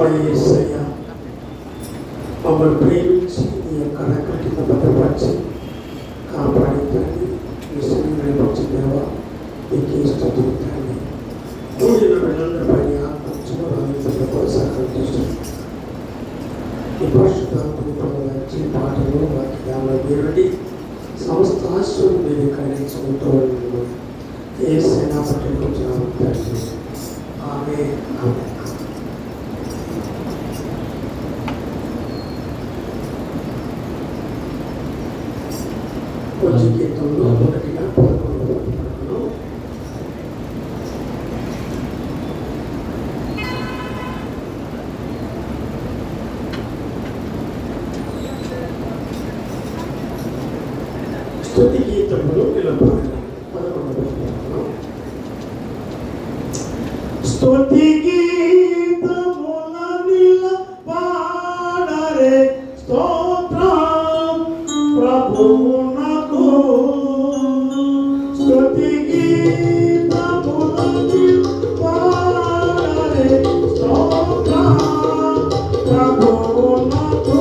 యేసయ్యా మమ్మల్ని ప్రేమించి నీ యొక్క రకటిన భద్రపరిచి కాపాడి తండ్రి విశ్రాంతి వచ్చి దేవా నీకు ఇష్టం తండ్రి కూడిన బిడ్డలందరి పైన ఆత్మచుమరాన్ని కొనసాగిస్తున్నాం. ఈ పరిశుద్ధాత్మని పొందవచ్చు పాటలు వాక్యాలు వినండి సమస్త ఆశ్రయం మీరు కలిగించుకుంటూ ఏ సేనా పట్టుకుంటున్నాము తండ్రి. ఆమె ఆమె వచ్చే గీతంలో మొదటిగా 11వ పాటలో స్తుతి గీతములు నిలబడాలి. 11వ పాటలో స్తుతి గీతముల నిలబడరే స్తోత్రం ప్రభువునకు స్తుతి గీతముల నిలబడరే స్తోత్రం ప్రభువునకు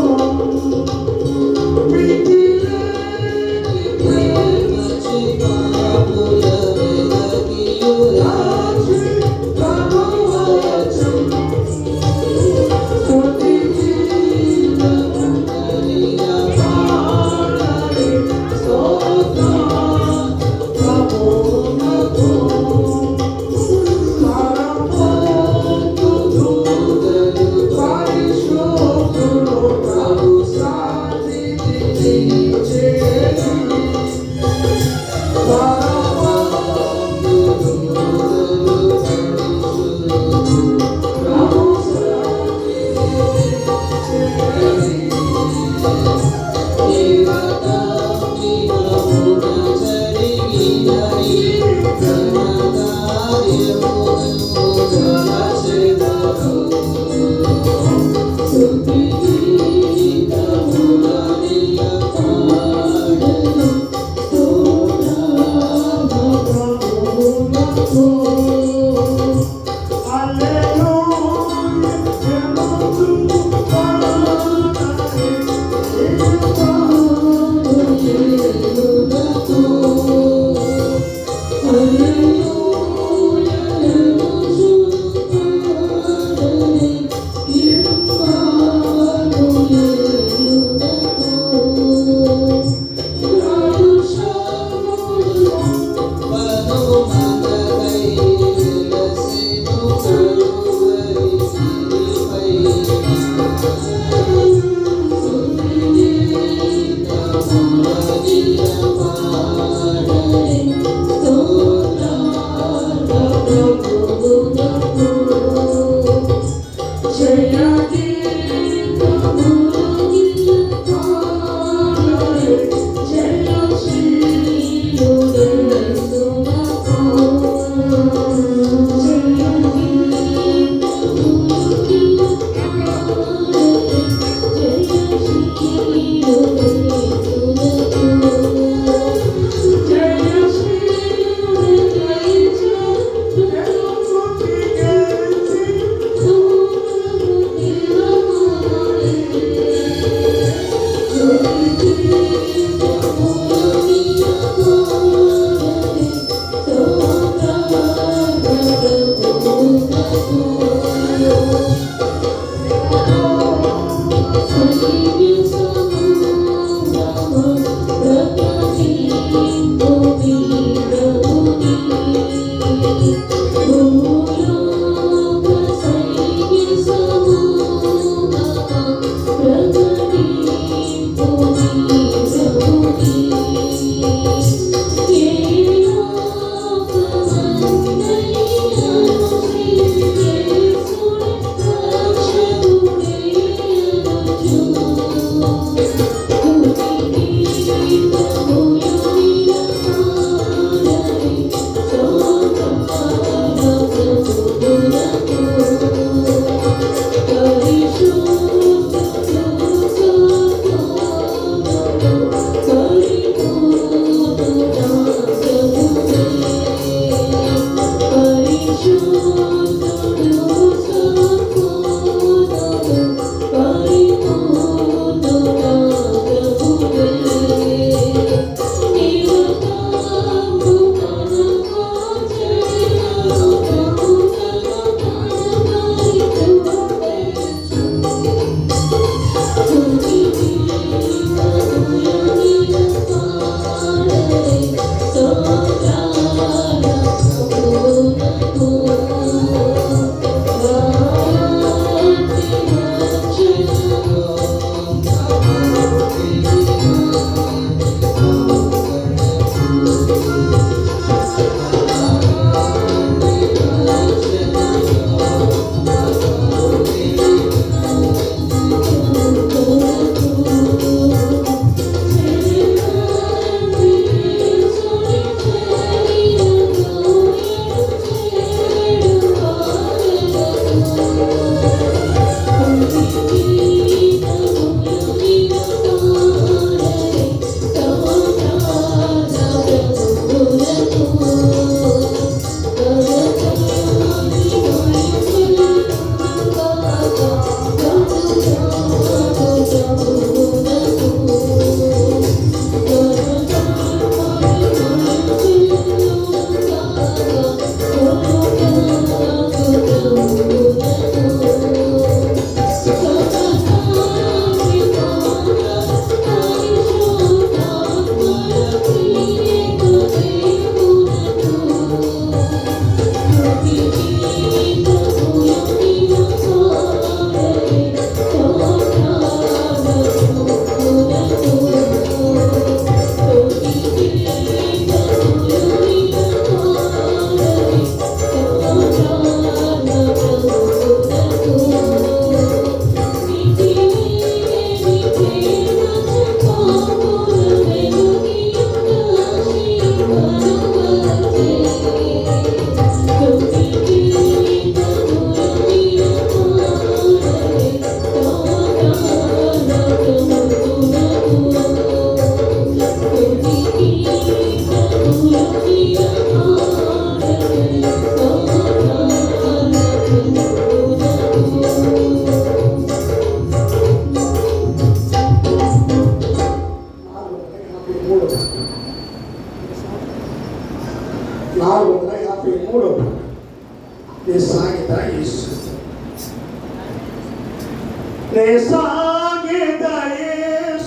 నే సాగేదయే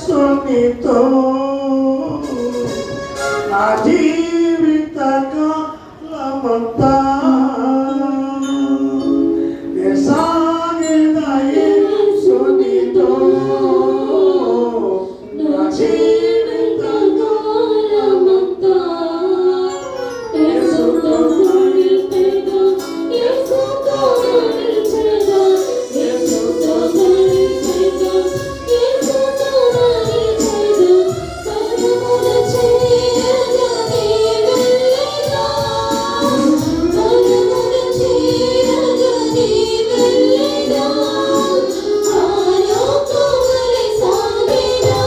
సునితో నా జీవిత కాలమంతా నే సాగేదయే సునితో నా జీవిత కాలమంతా యేసుతో నడిపెదా యేసుతో నడిచెదా యేసుతో నడిచెదా యేసుతో నడిచెదా సర్వమున చేయగా నీ వెళ్ళెదా సర్వమున చేయగా నీ వెళ్ళెదా ఆయనతో మరి సాగెదా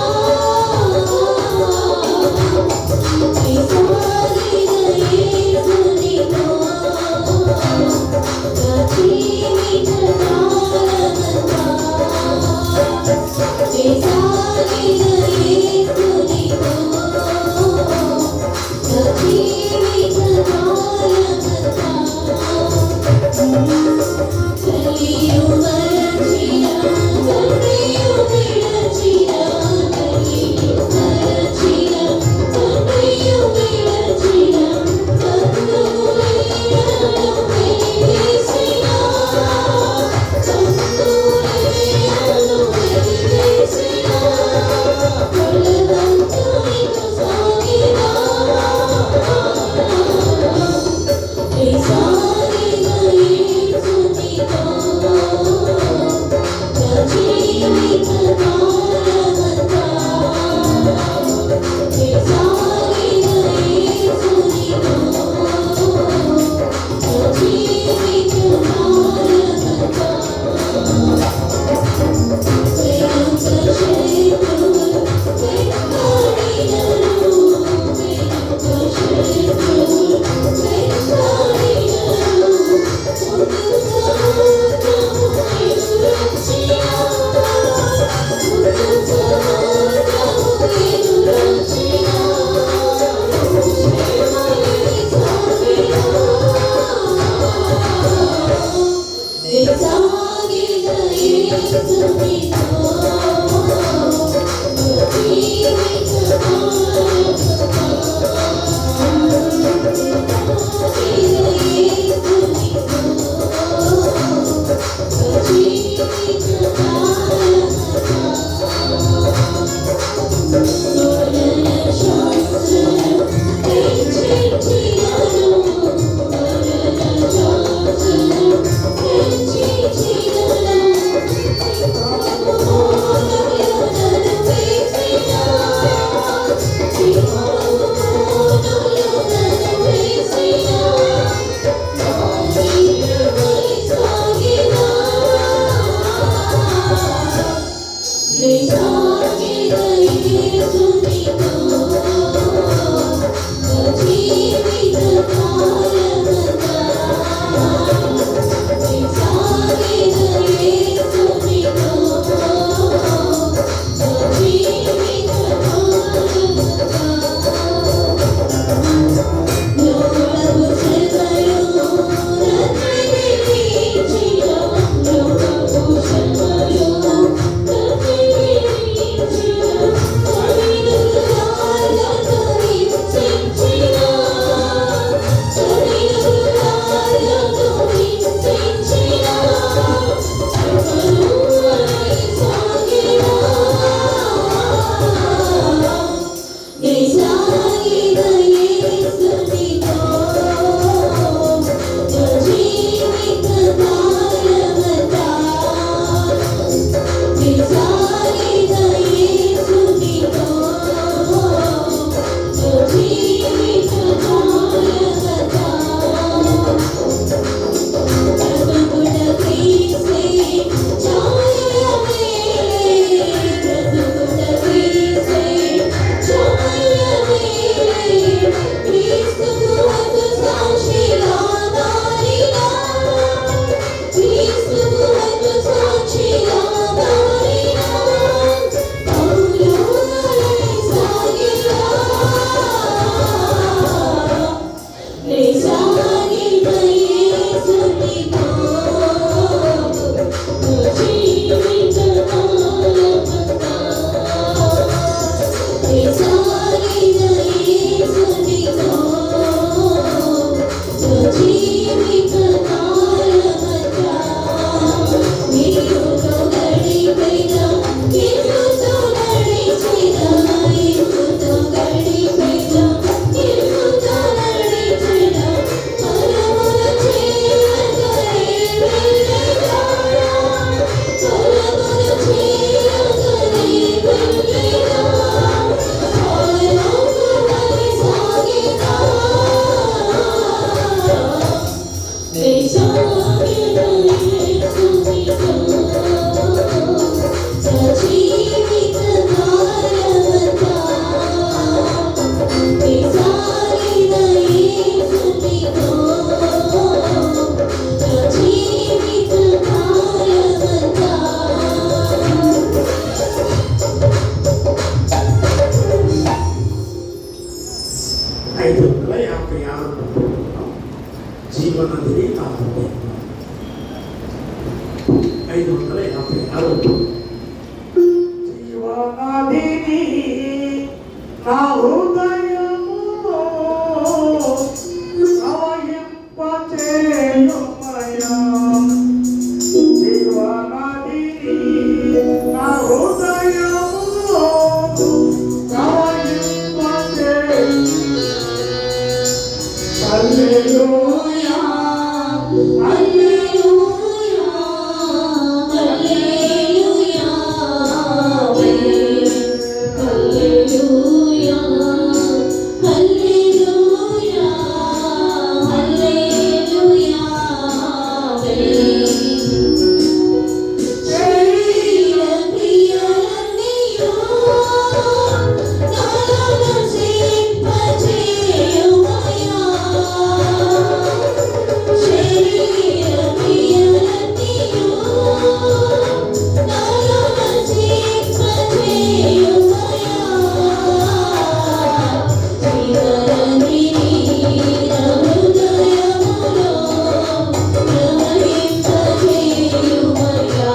జీవనదిని నా హృదయములో ప్రవహింపచేయుమయ్యా. జీవనదిని నా హృదయములో ప్రవహింపచేయు. హల్లెలూయా హల్లెలూయా హల్లెలూయా హల్లెలూయా హల్లెలూయా హల్లెలూయా శరీర క్రియలన్నీయు నాలో నశింపచేయుమయ్యా. శరీర క్రియలన్నీయు నాలో నశింపచేయుమయ్యా. జీవనదిని నా హృదయములో ప్రవహింపచేయుమయ్యా.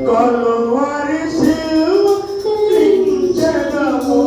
కలువరి శిలువ లించెదము.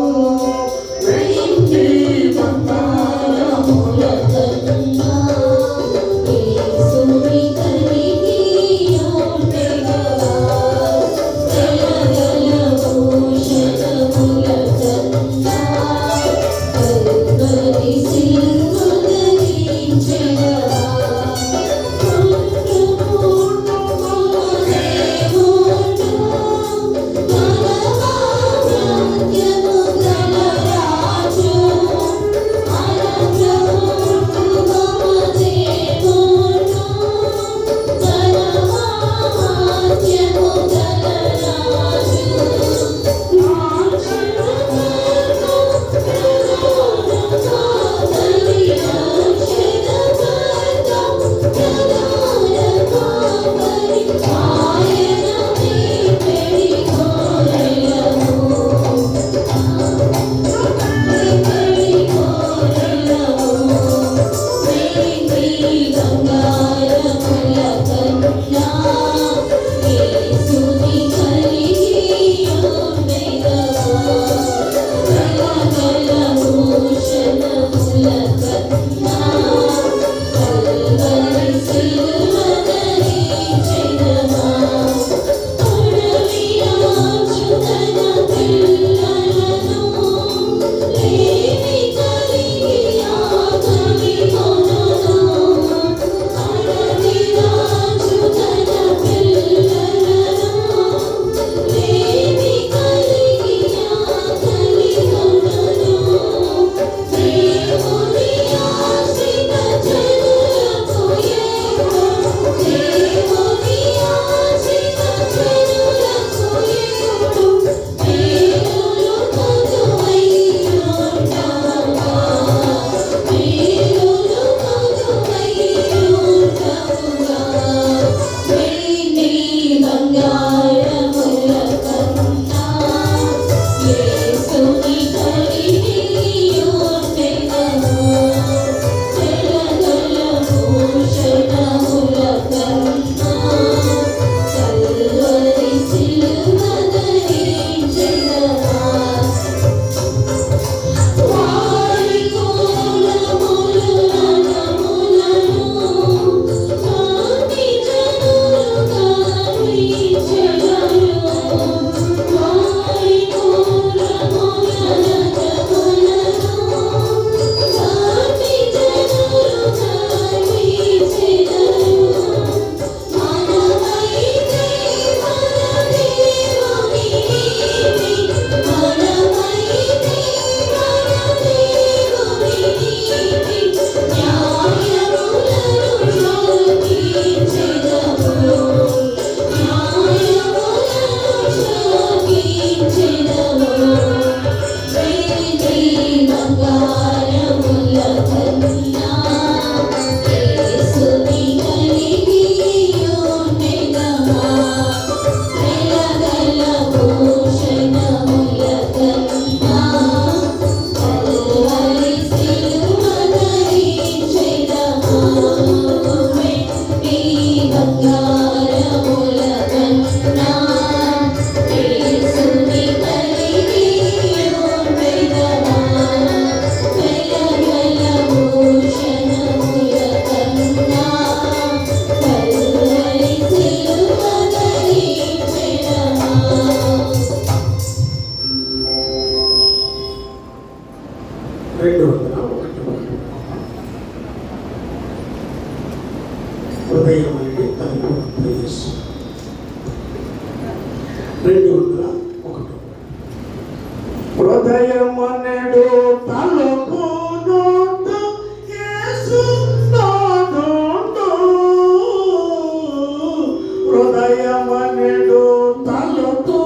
హృదయం అనేది తనకు ప్రవేశం 201 హృదయమనెడు తలుపునొద్ద యేసు నాదుండు. హృదయమనెడు తలుపు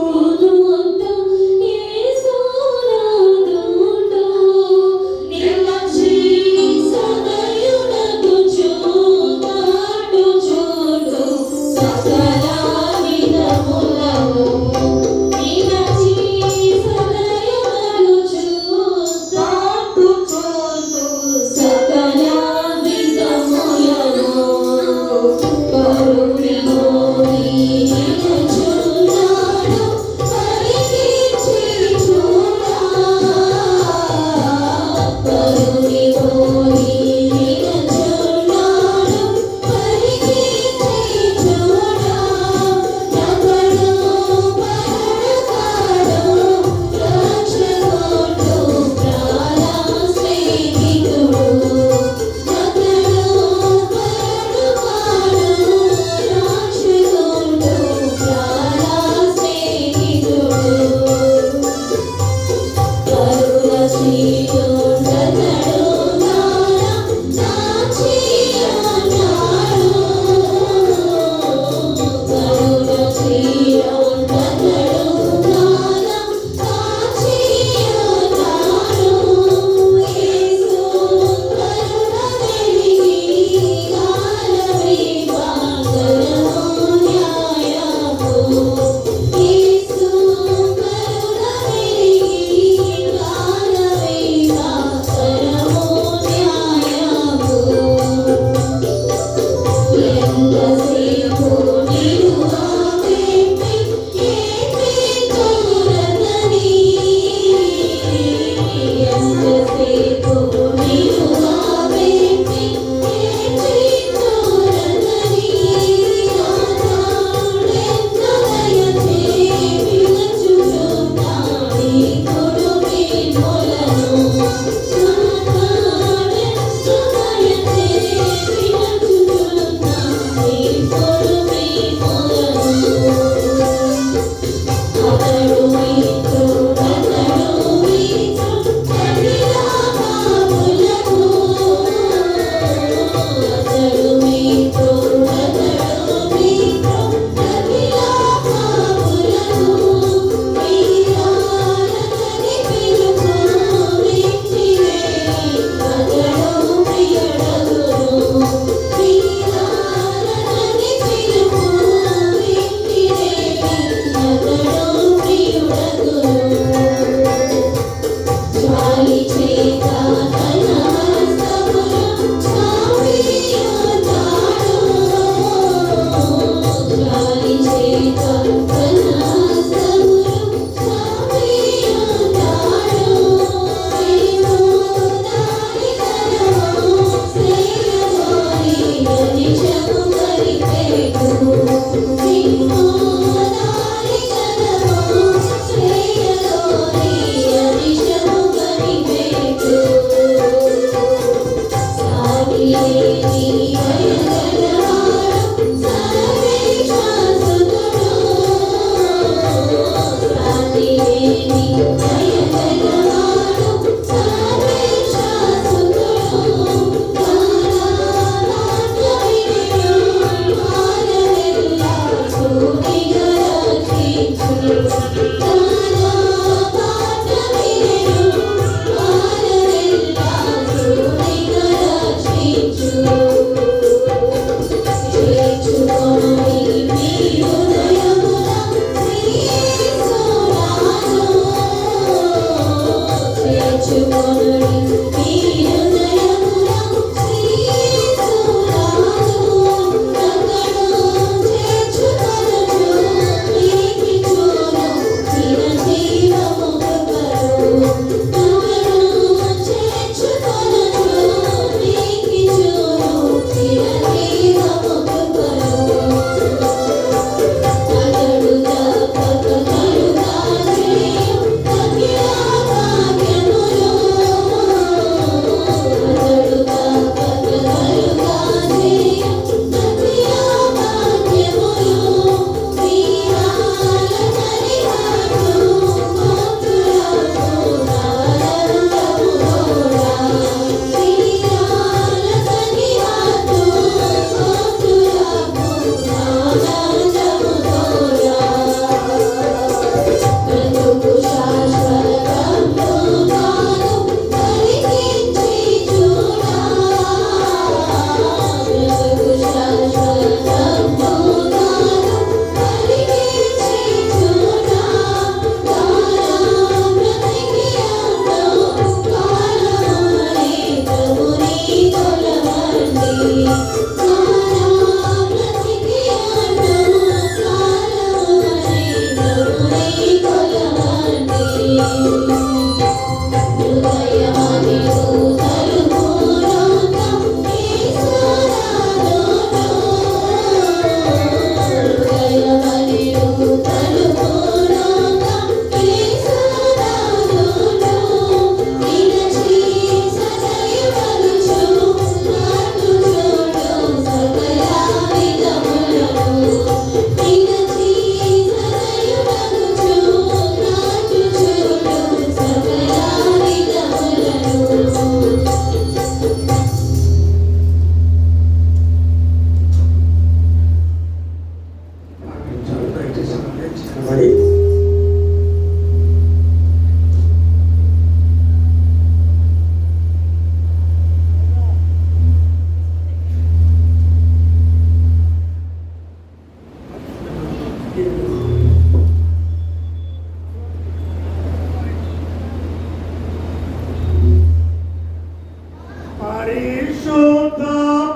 పరిశుద్ధ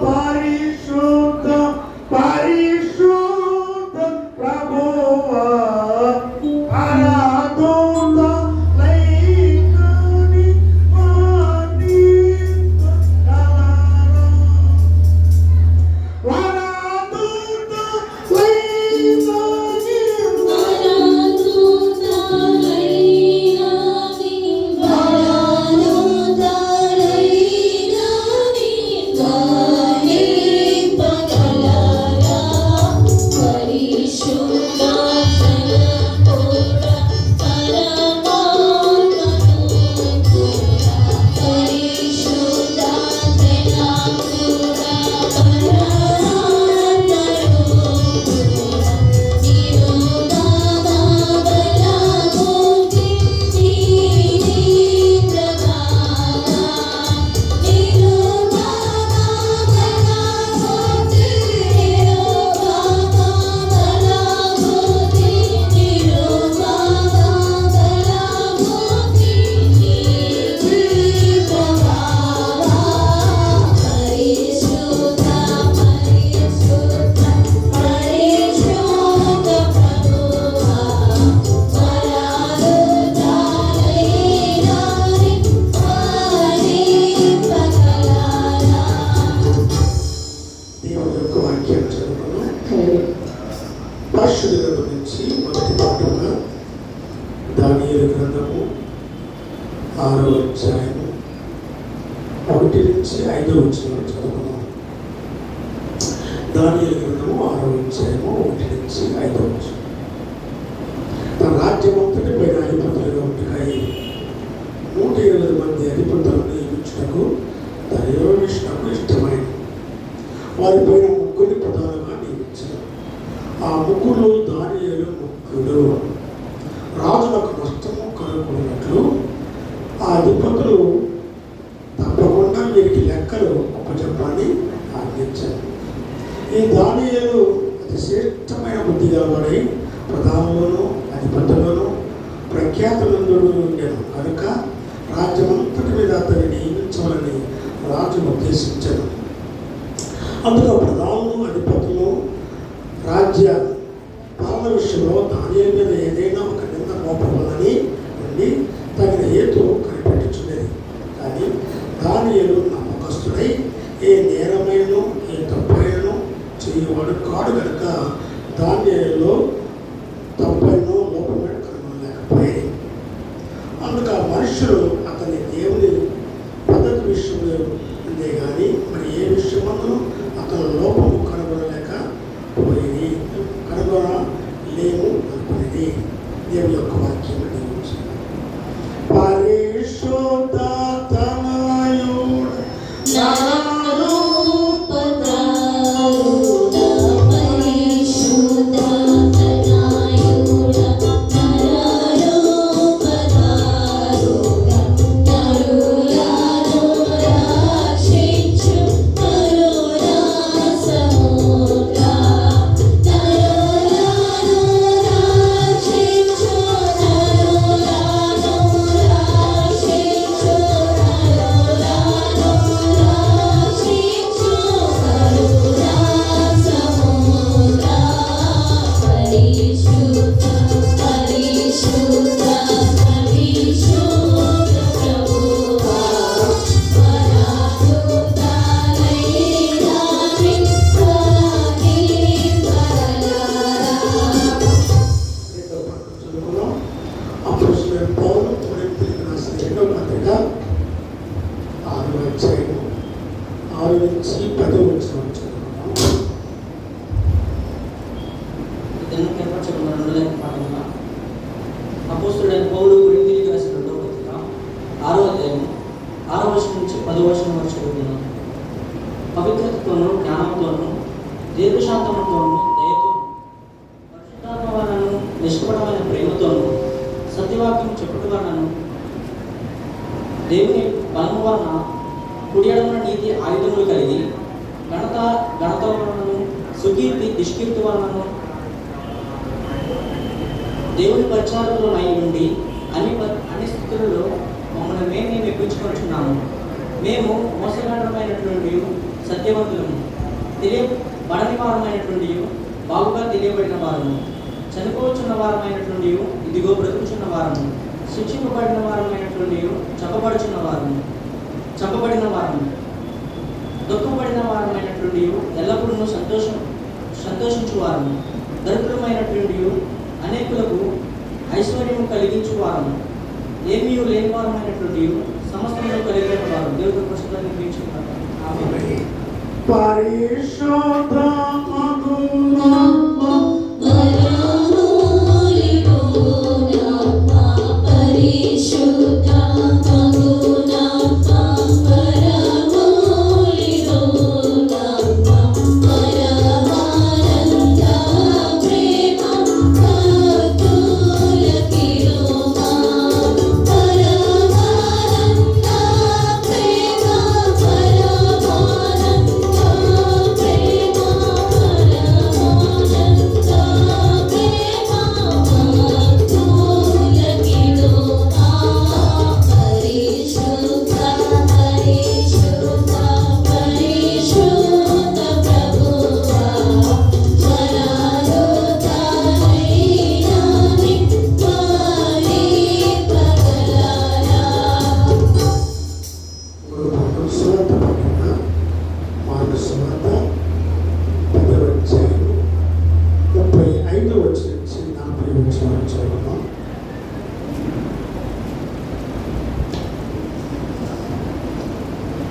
పరిశుద్ధ పరిశుద్ధ ప్రభువా ఆరాధన లైకని వాణి కలారా ఆరాధన లైకని దేవుని యొక్క వాక్యం చదువుకున్నాం. పరిశుద్ధ గ్రంథం నుంచి మొదటి పాఠంగా దానియేలు గ్రంథము 6వ అధ్యాయము 1 నుంచి 5వ వచనం చదువుకున్నాం. దానియేలు గ్రంథము 6వ అధ్యాయము 1 నుంచి 5వ వచనం. తన రాజ్యం అంతటిపై అధిపతులుగా ఉంటున్నాయి 120 మంది అధిపతులను నియమించుటకు దైవవిష్ణుకు ఇష్టమైంది. వారిపైన ముగ్గురిని ప్రధానంగా నియమించారు. ఆ ముగ్గురు దానియేలు ముగ్గురు. రాజులకు నష్టము కలుగుకున్నట్లు ఆ అధిపతులు తప్పకుండా వీరికి లెక్కలు అప్పచెప్పని ఆజ్ఞించారు. ఈ దానియేలు అతి శ్రేష్టమైన బుద్ధి గలవాడై ప్రధానులను అధిపతులను ప్రఖ్యాతులందరూ ఉండేను కనుక రాజ్యమంతటి మీద అతన్ని నియమించాలని రాజు ఉద్దేశించాడు. అందులో ప్రధానులు, అధిపతులు రాజ్య పాలన విషయంలో దానియేలు మీద ఏదైనా ఒక నింద మోపవాలని ఉండి తగిన హేతు కనిపెట్టుచున్నది. కానీ దానియేలు నమ్మకస్తుడై ఏ నేరమైనను ఏ తప్పైనను చేయవాడు కాడు కనుక దానియేలులో తప్పైనో లోపమైన కనుగొనలేకపోయాయి. అందుకు ఆ మనుషులు అతని దేవుని పద్ధతి విషయంలో ఉందే కానీ మరి ఏ విషయమందును అతను లోపము కనుగొనలేకపోయింది, కనుగొనలేము అనుకునేది. దేవుని యొక్క వాక్యం పరిశుద్ధ తనయుడు అపోస్తలుడైన పౌలు కొరింథీయులకు రాసిన 2వ పత్రిక 6వ అధ్యాయం 6వ వచనం నుంచి 10వ వచనం వరకు చదువుతున్నాం. పవిత్రతతోనూ జ్ఞానంతోనూ దీర్ఘశాంతముతోనూ దయతోనూ పరిశుద్ధాత్మ వలనను నిష్కపటమైన ప్రేమతోనూ సత్యవాక్యం చెప్పుట వలనను దేవుని బలము వలన కుడి ఎడమన నీతి ఆయుధములు కలిగి ఘనత వలనను సుకీర్తి దుష్కీర్తి వలనను దేవుని పరిచారంలోనై ఉండి అన్ని స్థితులలో మమ్మల్ని మేము మెప్పించుకొచ్చున్నాము. మేము మోసగాఢమైనటువంటి సత్యవంతులము, తెలియబడని వారమైనటువంటి బాగుగా తెలియబడిన వారము, చనిపోవచ్చున్న వారమైనటువంటి ఇదిగో బ్రతుకుచున్న వారము, శిక్షింపబడిన వారమైనటువంటి చంపబడిన వారము, దుఃఖపడిన వారమైనటువంటి ఎల్లప్పుడూ సంతోషించు వారము, దరిద్రమైనటువంటి అనేకులకు ఐశ్వర్యము కలిగించు వారము, ఏమీ లేని వారమైనటువంటి సమస్తము కలిగిన వారు. దేవుడు ప్రస్తుతాన్ని వీక్షించారు.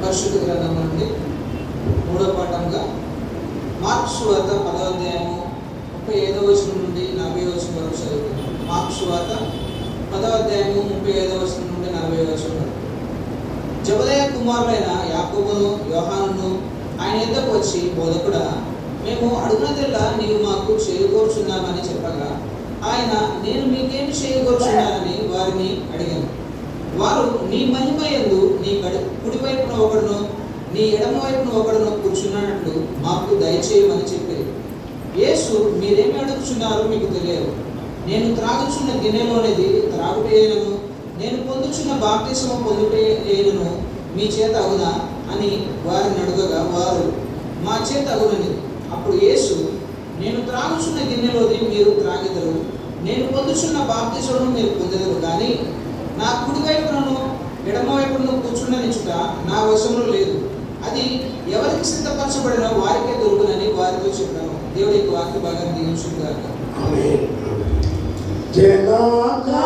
పరిశుద్ధ గ్రంథం నుండి 3వ పాఠంగా మార్కు సువార్త 10వ అధ్యాయము 35వ వచనం నుండి 40వ వచనం వరకు చదువుతున్నాం. మార్కు సువార్త 10వ అధ్యాయము 35వ వచనం నుండి 40వ వచనం వరకు. జబదయి కుమారులైన యాకోబును యోహానును ఆయన యొద్దకు వచ్చి, బోధకుడా, మేము అడుగునదల్లా నీవు మాకు చేయగోరుచున్నామని చెప్పగా ఆయన, నేను మీకేమి చేయగోరుచున్నానని వారిని అడిగాను. వారు, నీ మహిమ యందు నీ కుడి వైపున ఒకడును నీ ఎడమ వైపున ఒకడును కూర్చున్నట్లు మాకు దయచేయమని చెప్పారు. యేసు, మీరేమి అడుగుచున్నారో మీకు తెలియదు. నేను త్రాగుచున్న గిన్నెలోనిది త్రాగుటేనను నేను పొందుచున్న బాప్తిసము పొందుటే ఏనును మీ చేత అగునా అని వారిని అడుగగా వారు మా చేత అగునని. అప్పుడు యేసు, నేను త్రాగుచున్న గిన్నెలోది మీరు త్రాగిదరు, నేను పొందుచున్న బాప్తిసమును మీరు పొందెదరు, కానీ నా కుడివైపునను ఎడమవైపును కూర్చుండనిచుట నా వశంలో లేదు. అది ఎవరికి సిద్ధపరచబడినో వారికే దొరుకునని వారితో చెప్పాను. దేవుడి యొక్క వాక్య భాగాన్ని దీవించుగాక. ఆమేన్. జనకా